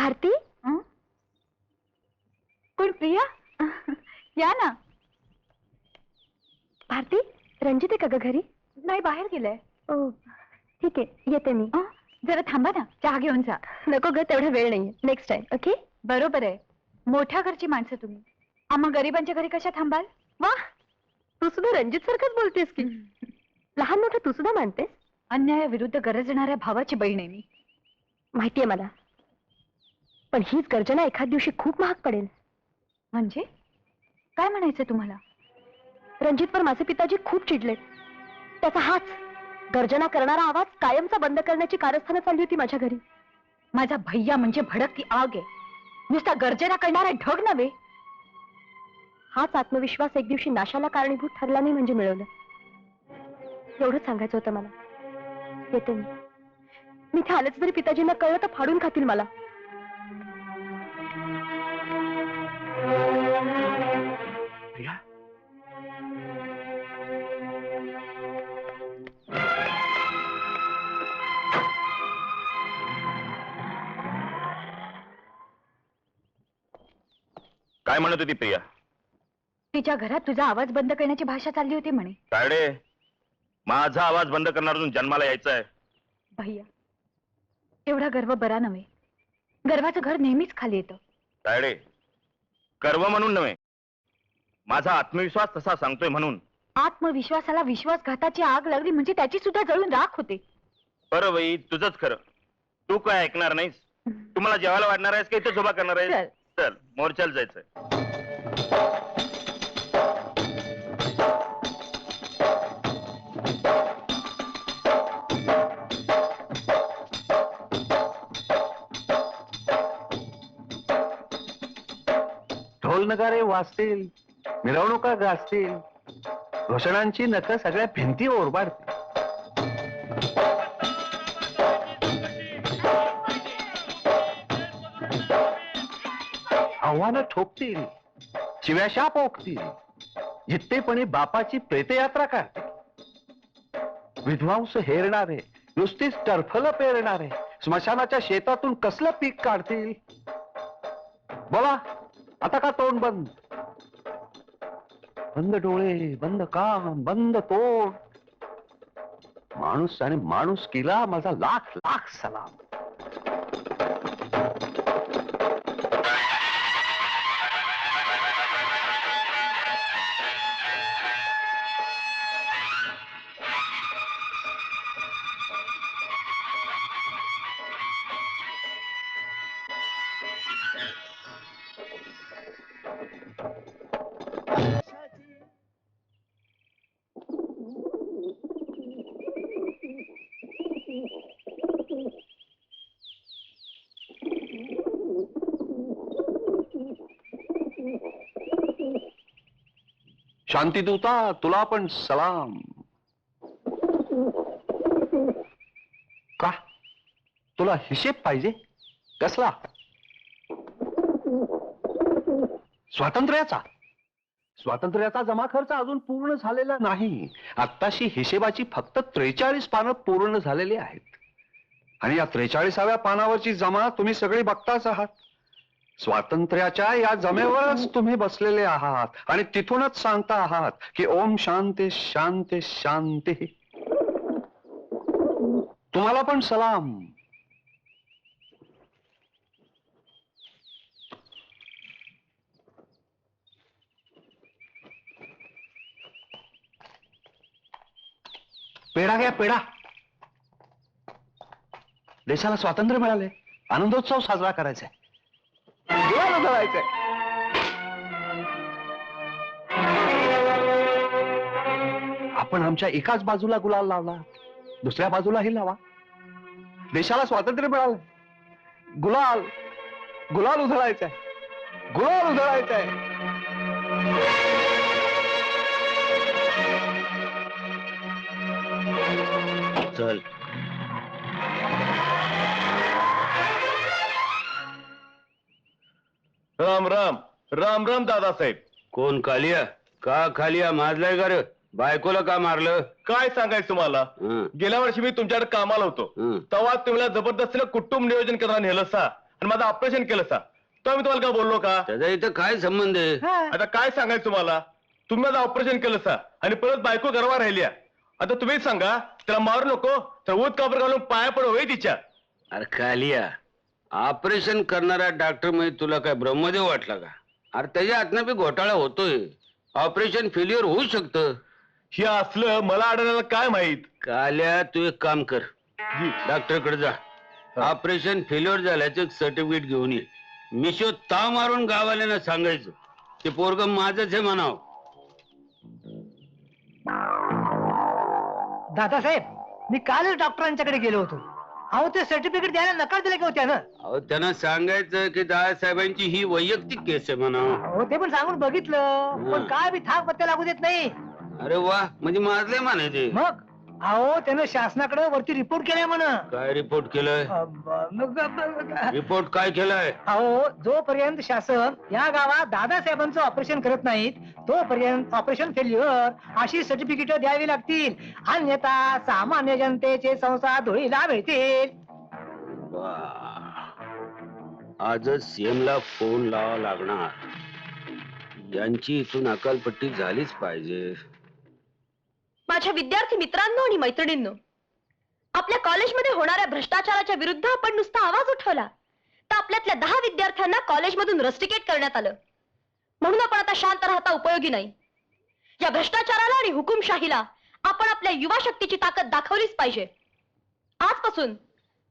भारती? कोण? प्रिया? या ना. भारती, रंजित आहे का ग घरी? नाही, बाहेर गेलाय. ओ ठीक आहे, येते मी. जरा थांबा ना, चहा घेऊन जा. नको ग, तेवढा वेळ नाहीये. Next time. ओके? बरोबर आहे, मोठ्या घरची माणसं तुम्ही. आम्हा गरिबांच्या घरी कशा थांबाल? वा, तू सुद्धा रंजित सारखंच बोलतेस की. लहान मोठं तू सुद्धा मानतेस. अन्यायाविरुद्ध गरजणाऱ्या भावाची बहीण आहे मी. माहितीये मला, पण हीच गर्जना एखाद दिवशी खूप महाग पडेल. म्हणजे काय म्हणायचं तुम्हाला? रणजितवर माझे पिताजी खूप चिडलेत. त्याचा हाच गर्जना करणारा आवाज कायमचा बंद करण्याची कारस्थानं चालली होती माझ्या घरी. माझा भैया म्हणजे भडकती आग आहे, नुसता गर्जना करणारा ढग नव्हे. हाच आत्मविश्वास एक दिवशी नाशाला कारणीभूत ठरला नाही म्हणजे मिळवलं. एवढंच सांगायचं होतं मला. येते मी इथे आलेच जरी पिताजींना कळलं तर फाडून खातील मला. प्रिया, काय म्हणत होती प्रिया? तिच्या घरात तुझा आवाज बंद करण्याची भाषा चालली होती म्हणे. तायडे, माझा आवाज बंद करणार अजून जन्माला यायचा आहे. भैया, एवढा गर्व बरा नव्हे. गर्वाचं घर नेहमीच खाली येतं. तायडे, गर्व म्हणून नव्हे, माझा आत्मविश्वास तसा सांगतोय म्हणून. आत्मविश्वासाला विश्वासघाताची आग लागली म्हणजे त्याची सुद्धा जळून राख होते. बरं बाई, तुझंच खरं. तू काय ऐकणार नाहीस? तू मला जेवायला वाढणार आहेस का इथेच उभा करणार आहेस? चल, मोर्चाला जायचंय. ढोल नगारे वाजतील, मिरवणुका गाजतील, घोषणांची नख सगळ्या भिंती ओरबाडतील. आव्हानं ठोकतील, शिव्याशा पोखतील, जित्तेपणी बापाची प्रेतयात्रा काढतील. विध्वंस हेरणारे, नुसतीच टरफलं पेरणारे स्मशानाच्या शेतातून कसलं पीक काढतील? बोला, आता का तोंड बंद? बंद डोळे, बंद कान, बंद तोंड. माणूस आणि माणुसकीला माझा लाख लाख सलाम. शांतिदूता, तुला पण सलाम. का तुला हिशेब पाहिजे? कसला? स्वातंत्र्याचा? स्वातंत्र्याचा जमा खर्च अजून पूर्ण झालेला नाही. आत्ताशी हिशेबाची फक्त 43 पानं पूर्ण झालेली आहेत आणि या 43व्या पानावरची जमा तुम्ही सगळे बघताच आहात. स्वातंत्र्याच्या या जमेवरच तुम्ही बसलेले आहात आणि तिथूनच सांगता आहात की ओम शांती शांती शांती. तुम्हाला पण सलाम. पेढा घ्या, पेढा. देशाला स्वातंत्र्य मिळाले, आनंदोत्सव साजरा करायचा आहे. गुलाल उधळायचंय. आपण आमच्या एकाच बाजूला गुलाल लावला, दुसऱ्या बाजूलाही लावा. देशाला स्वातंत्र्य मिळालं, गुलाल गुलाल उधळायचंय, गुलाल उधळायचंय. चल. राम राम राम राम दादासाहेब. कोण? कालिया? का खालिया माजलाय का रे? बायकोला का मारलं? काय सांगायचं तुम्हाला, गेल्या वर्षी मी तुमच्याकडे कामाला होतो, तेव्हा तुम्हाला जबरदस्तीनं कुटुंब नियोजन केंद्रात नेलं सा आणि माझं ऑपरेशन केलं सा तर मी तुम्हाला काय बोललो का? त्याचा इथं काय संबंध आहे? आता काय सांगायचं तुम्हाला? तुम्ही माझं ऑपरेशन केलं सा आणि परत बायको गरवा राहिल्या. आता तुम्हीच सांगा, त्याला मारू नको तर ऊत कापर घालून पाया पड होय तिच्या. अरे कालिया, ऑपरेशन करणारा डॉक्टर म्हणजे तुला काय ब्रह्मदेव वाटला का? अरे त्याच्या हातनं बी घोटाळा होतोय. ऑपरेशन फेल्युअर होऊ शकतं. हे असलं मला आढळलं काय माहित. काल्या, तू एक काम कर, डॉक्टरकडे जा, ऑपरेशन फेल्युअर झाल्याचं सर्टिफिकेट घेऊन ये. मिशो ताव मारून गावाल्यांना सांगायचं ते पोरग माझंच आहे म्हणावं. दादासाहेब, मी कालच डॉक्टरांच्याकडे गेलो होतो. अहो, ते सर्टिफिकेट द्यायला नकार दिला की होत्या ना. अहो, त्यांना सांगायचं की दादासाहेबांची ही वैयक्तिक केस आहे म्हणावं. हो, ते पण सांगून बघितलं, पण काय बी थांब पत्ते लागू देत नाही. अरे वा, म्हणजे माझले म्हणायचे. मग अहो, त्यानं शासनाकडे वरती रिपोर्ट केलाय म्हण. काय रिपोर्ट केलंय? रिपोर्ट काय केलाय? अहो, जोपर्यंत शासन या गावात दादासाहेबांचं ऑपरेशन करत नाहीत तोपर्यंत ऑपरेशन फेल्युअर अशी सर्टिफिकेट द्यावी लागतील, अन्यथा सामान्य जनतेचे संसार धुळीला मिळतील. वा, आजच सीएमला फोन लावा लागणार. यांची इथून अकालपट्टी झालीच पाहिजे. माझ्या विद्यार्थी मित्रांनो आणि मैत्रिणींनो, आपल्या कॉलेजमध्ये होणाऱ्या भ्रष्टाचाराच्या विरुद्ध आपण नुसता आवाज उठवला तर आपल्यातल्या 10 विद्यार्थ्यांना कॉलेजमधून रस्टिकेट करण्यात आलं. म्हणून आपण आता शांत राहता उपयोगी नाही. या भ्रष्टाचाराला आणि हुकुमशाहीला आपण आपल्या युवा शक्तीची ताकद दाखवलीच पाहिजे. आजपासून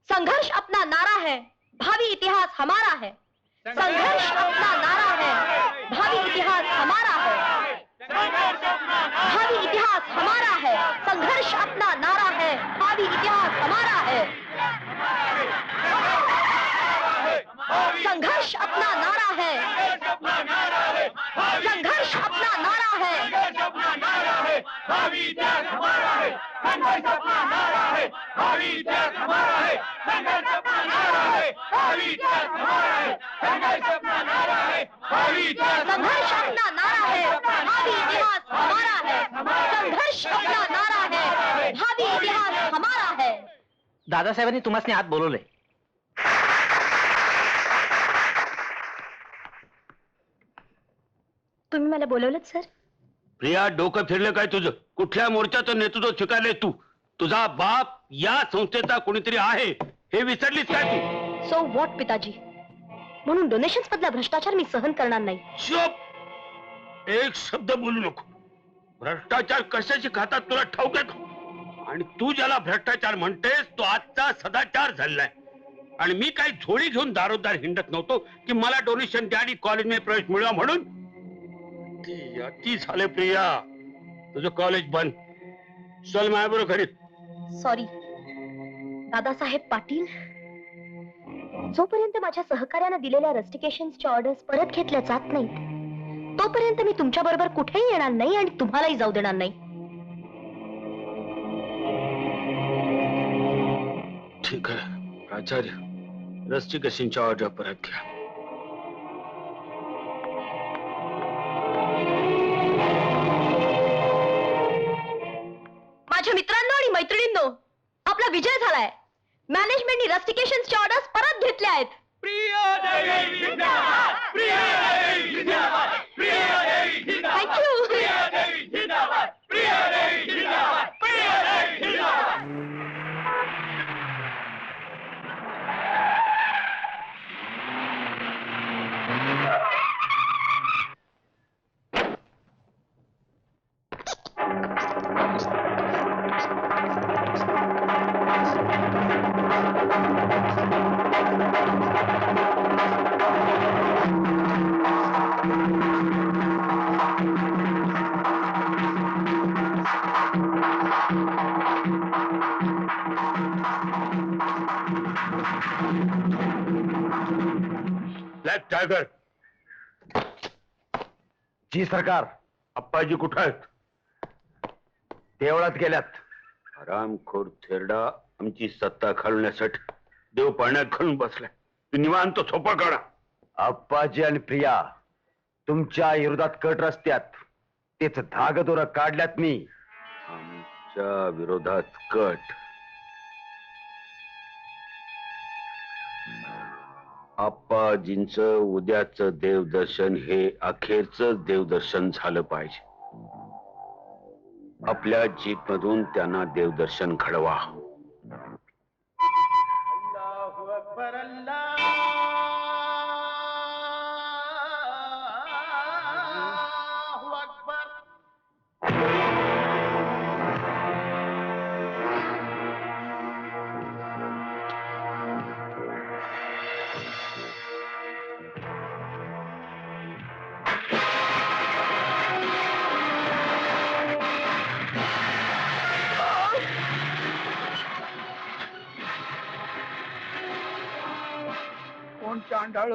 संघर्ष अपना नारा है, भावी इतिहास हमारा है. संघर्ष अपना नारा है, भावी इतिहास हमारा है. भावी इतिहास हमारा है. संघर्ष अपना नारा है, भावी इतिहास हमारा है. संघर्ष अपना नारा है. संघर्ष अपना नारा है. भावी इतिहास हमारा है. संघर्ष अपना नारा है. भावी इतिहास हमारा है. संघर्ष अपना नारा है. भावी इतिहास हमारा है. संघर्ष अपना नारा है. भावी इतिहास संघर्ष अपना नारा है, भावी इतिहास हमारा है. संघर्ष अपना नारा है, भावी इतिहास हमारा है. दादासाहेबांनी तुम्हाला आत बोलवलंय. तुम्ही मला बोलवलं सर? प्रिया, डोकं फिरलं काय तुझं? कुठल्या मोर्चाचं नेतृत्व स्वीकारलंय तू? तुझा बाप या संस्थेचा कोणीतरी आहे हे विसरलीस काय तू? सो व्हॉट पिताजी, म्हणून डोनेशन्स मधला भ्रष्टाचार मी सहन करणार नाही. चुप, एक शब्द बोलू नको. भ्रष्टाचार कशाची खातात तुला ठाऊक आहे का? आणि तू ज्याला भ्रष्टाचार म्हणतेस तो आजचा सदाचार झालाय. आणि मी काही झोळी घेऊन दारोदार हिंडत नव्हतो की मला डोनेशन द्या आणि कॉलेजमध्ये प्रवेश मिळवा म्हणून. अति झाले प्रिया, तुझं कॉलेज बंद. चल माझ्याबरोबर घरी. सॉरी दादासाहेब पाटील, जोपर्यंत माझ्या सहकार्यानं दिलेल्या रस्टिकेशन्सच्या ऑर्डर्स परत घेतल्या जात नाहीत तोपर्यंत मी तुमच्या बरोबर कुठेही येणार नाही आणि तुम्हालाही जाऊ देणार नाही. ठीक आहे प्राचार्य, रस्टिकेशनच्या ऑर्डर परत घ्या. माझ्या मित्रांनो आणि मैत्रिणींनो, आपला विजय झालाय. मॅनेजमेंटनी रस्टिकेशन्सच्या ऑर्डर्स परत घेतल्या आहेत. थँक्यू. Black tiger. जी सरकार. अप्पाजी कुठं आहेत? देवळात गेल्यात. हरामखोर थेरडा आमची सत्ता खालवण्यासाठी देव पाण्यात घालून बसलाय. तू निवांत झोपा काढा. अप्पाजी आणि प्रिया तुमच्या विरोधात कट रस्त्यात तेच धागदोरं काढल्यात मी. आमच्या विरोधात कट? आप्पाजींचं उद्याचं देवदर्शन हे अखेरचं देवदर्शन झालं पाहिजे. आपल्या जीप मधून त्यांना देवदर्शन घडवा. कोण चांडाळ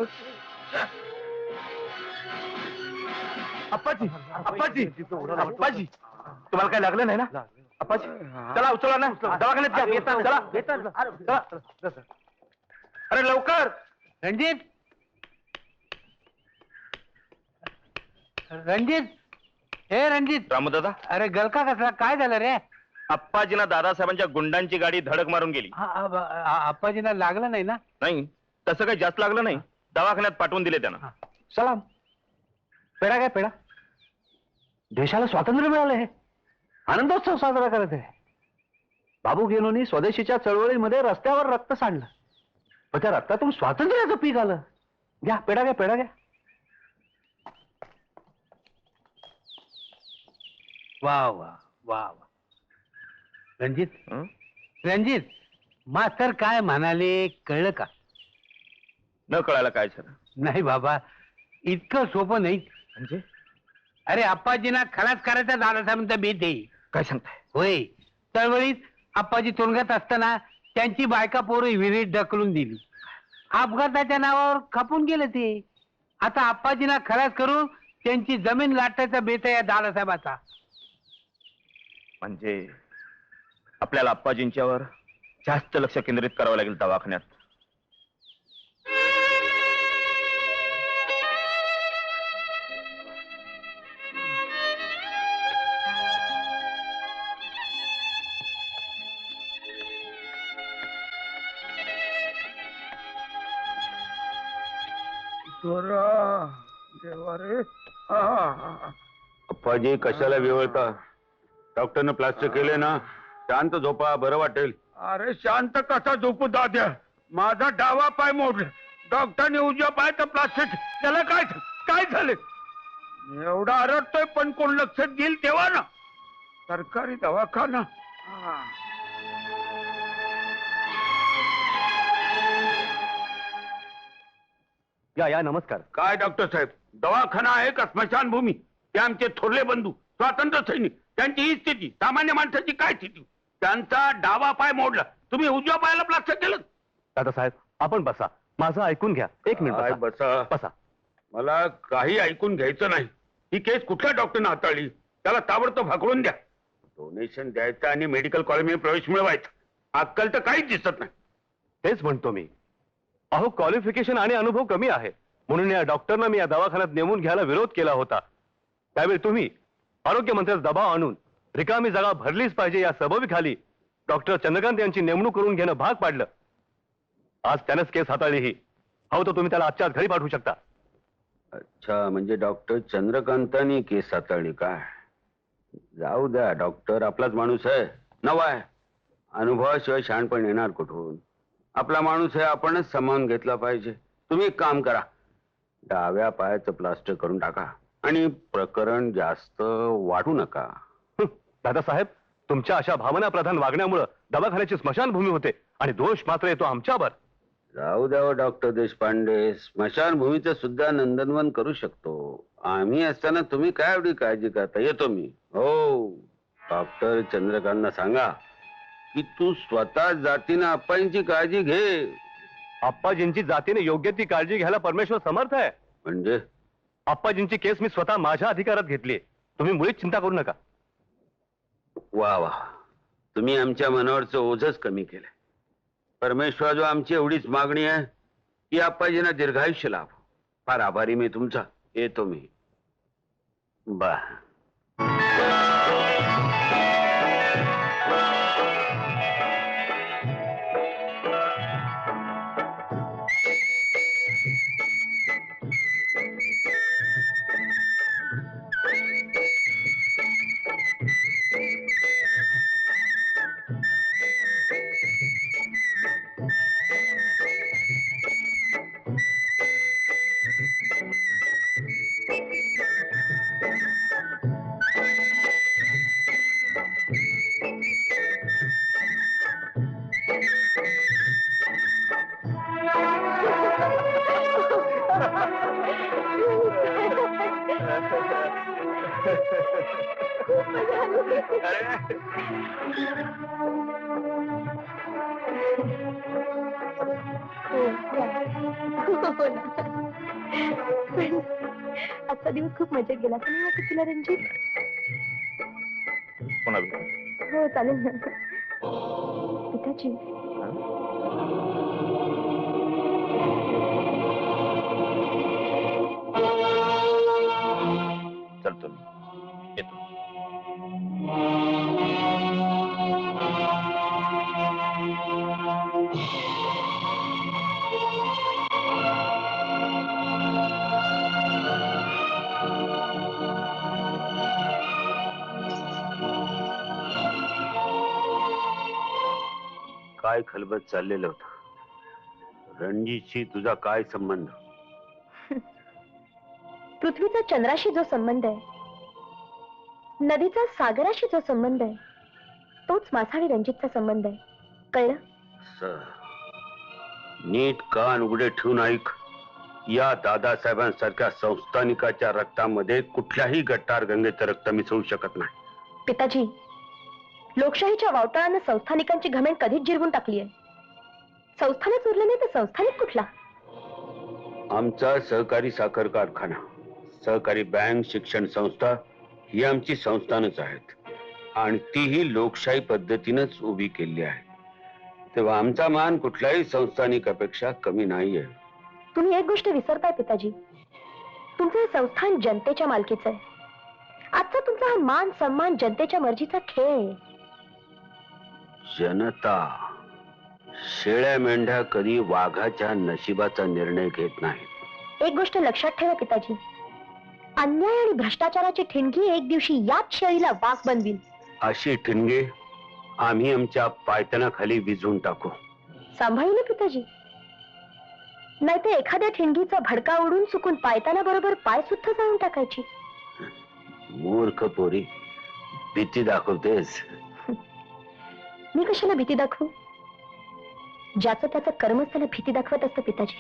अप्पाजी अप्पाजी अप्पाजी तुम्हाला काय लागलं नाही ना? अप्पाजी चला उचला ना, दवाखान्यात घ्या. चला. अरे लवकर. रणजित हे रणजित, रामदादा, अरे गलका कसला, काय झालं रे? अप्पाजींना दादासाहेबांच्या गुंडांची गाडी धडक मारून गेली. आप्पाजींना लागलं नाही ना? नाही, तसं काही जास्त लागलं नाही. दवाखान्यात पाठवून दिले त्यांना. सलाम. पेढा काय पेढा? देशाला स्वातंत्र्य मिळालं हे आनंदोत्सव साजरा करत आहे. बाबू गेनोनी स्वदेशीच्या चळवळीमध्ये रस्त्यावर रक्त सांडलं, पण त्या रक्तातून स्वातंत्र्याचं पीक आलं. घ्या पेढा घ्या, पेढा घ्या. वा वा वा वा. रणजित मास्तर काय म्हणाले कळलं का? न कळायला काय सर? नाही बाबा, इतकं सोपं नाही. म्हणजे अरे आप्पाजींना खलास करायचा दादासाहेबांचा बेत आहे. काय सांगताय? होय, चळवळीत आप्पाजी तुरुंगात असताना त्यांची बायका पोरं विहिरीत ढकलून दिली. अपघाताच्या नावावर खपून गेले ते. आता आप्पाजींना खलास करून त्यांची जमीन लाटायचा बेत आहे या दादासाहेबाचा. म्हणजे आपल्याला अप्पाजींच्यावर जास्त लक्ष केंद्रित करावं लागेल दवाखान्यात. अप्पाजी कशाला विवळता? डॉक्टरनं प्लास्टर केले ना, शांत झोपा, बरं वाटेल. अरे शांत कसा झोपू दाद्या? माझा डावा पाय मोडला, डॉक्टरने उजव्या पायाचं प्लास्टिक. त्याला काय काय झालं? एवढा अरडतोय पण कोण लक्ष देईल तेव्हा ना. सरकारी दवाखाना. या नमस्कार. काय डॉक्टर साहेब, दवाखाना आहे का स्मशानभूमी? ते आमचे थोरले बंधू स्वातंत्र्य सैनिक, त्यांची ही स्थिती. सामान्य माणसाची काय स्थिती? त्यांचा डावा पाय मोडला, तुम्ही उजव्या पायाला प्लास्टर केलं. दादासाहेब आपण बसा, माझं ऐकून घ्या. एक काय मिनिट बसा. बसा. मला काही ऐकून घ्यायचं नाही. ही केस कुठल्या डॉक्टरने हाताळली? त्याला ताबडतोब हाकलून द्या. डोनेशन द्यायचं आणि मेडिकल कॉलेजमध्ये प्रवेश मिळवायचा. अक्कल तर काहीच दिसत नाही. तेच म्हणतो मी. अहो क्वालिफिकेशन आणि अनुभव कमी आहे म्हणून या डॉक्टरना मी या दवाखान्यात नेमून घ्यायला विरोध केला होता. त्यावेळी तुम्ही आरोग्य मंत्र्याचा दबाव आणून रिकामी जागा भरलीच पाहिजे या सबबीखाली डॉक्टर चंद्रकांत यांची नेमणूक करून घेणं भाग पाडलं. आज त्यानंच केस हाताळली. ही अहो तर तुम्ही त्याला आजच्याच घरी पाठवू शकता. अच्छा, म्हणजे डॉक्टर चंद्रकांतांनी केस हाताळली काय? जाऊ द्या, डॉक्टर आपलाच माणूस आहे. नवा आहे, अनुभवाशिवाय शहाणपण येणार कुठून? आपला माणूस आहे, आपणच सामावून घेतला पाहिजे. तुम्ही एक काम करा, डाव्या पायाचं प्लास्टर करून टाका आणि प्रकरण जास्त वाढू नका. दादासाहेब तुमच्या अशा भावना प्रधान वागण्यामुळे दवाखान्याची स्मशानभूमी होते आणि दोष मात्र येतो आमच्यावर. जाऊ द्यावं डॉक्टर देशपांडे, स्मशानभूमीचं सुद्धा नंदनवन करू शकतो. आम्ही असताना तुम्ही काय एवढी काळजी करता? येतो मी. हो, डॉक्टर चंद्रकांतला सांगा की तू स्वतः जातीनं अप्पांची काळजी घे. आप्पाजींची जातीने योग्य ती काळजी घ्यायला परमेश्वर समर्थ आहे. म्हणजे आप्पाजींची केस मी स्वतः माझ्या अधिकारात घेतली. तुम्ही मुळीच चिंता करू नका. वा वा, तुम्ही आमच्या मनावरचं ओझच कमी केलंय. परमेश्वर, आमची एवढीच मागणी आहे की आप्पाजींना दीर्घायुष्य लाभ. फार आभारी मी तुमचा. येतो मी. बा खूप मजा आली. हो, या. हो ना. पण आजचा दिवस खूप मजेत गेला असं नाही वाटत तुला रणजित? हो चालेल ना. पिताजी चलतो मी येतो. काय खलबत चाललेलं होतं? रणजीतशी तुझा काय संबंध? पृथ्वीचा चंद्राशी जो संबंध आहे, नदीचा सागराशी जो संबंध आहे, तोच माझा आणि रणजितचा संबंध आहे. कळलं? सर, नीट कान उघडे ठेवून ऐक. या दादासाहेबांसारख्या संस्थानिकाच्या रक्तामध्ये कुठल्याही गट्टार गंगेचं रक्त मिसळू शकत नाही. पिताजी, लोकशाहीच्या वावटळानं संस्थानिकांची घमेंड कधीच जिरवून टाकली आहे. संस्थानच उरलं नाही तर संस्थानिक कुठला? आमचा सहकारी साखर कारखाना, सहकारी बँक, शिक्षण संस्था ही आमची संस्थानच आहेत आणि तीही लोकशाही पद्धतीनंच उभी केली आहे. तेव्हा आमचा मान कुठल्याही संस्थानिकापेक्षा कमी नाहीये. तुम्ही एक गोष्ट विसरताय पिताजी. तुमचं हे संस्थान जनतेच्या मालकीचं आहे. आजचा तुमचा हा मान सन्मान जनतेच्या मर्जीचा खेळ आहे. जनता, शेळ्या मेंढ्या कधी वाघाच्या नशिबाचा निर्णय घेत नाहीत. एक गोष्ट लक्षात ठेवा पिताजी, अन्याय आणि भ्रष्टाचाराची ठिणगी एक दिवशी याच शेळीला वाघ बनवील. अशी ठिणगी आम्ही आमच्या पायतनाखाली विझून टाकू. सांभाळून पिताजी, नाहीतर एखाद्या ठिणगीचा भडका उडून चुकून पायताना बरोबर पाय सुद्धा जाऊन टाकायची. मूर्ख पोरी, भीती दाखवतेस. मी कशाला भीती दाखवू? ज्याचं त्याचं कर्मच त्याला भीती दाखवत असतं पिताजी.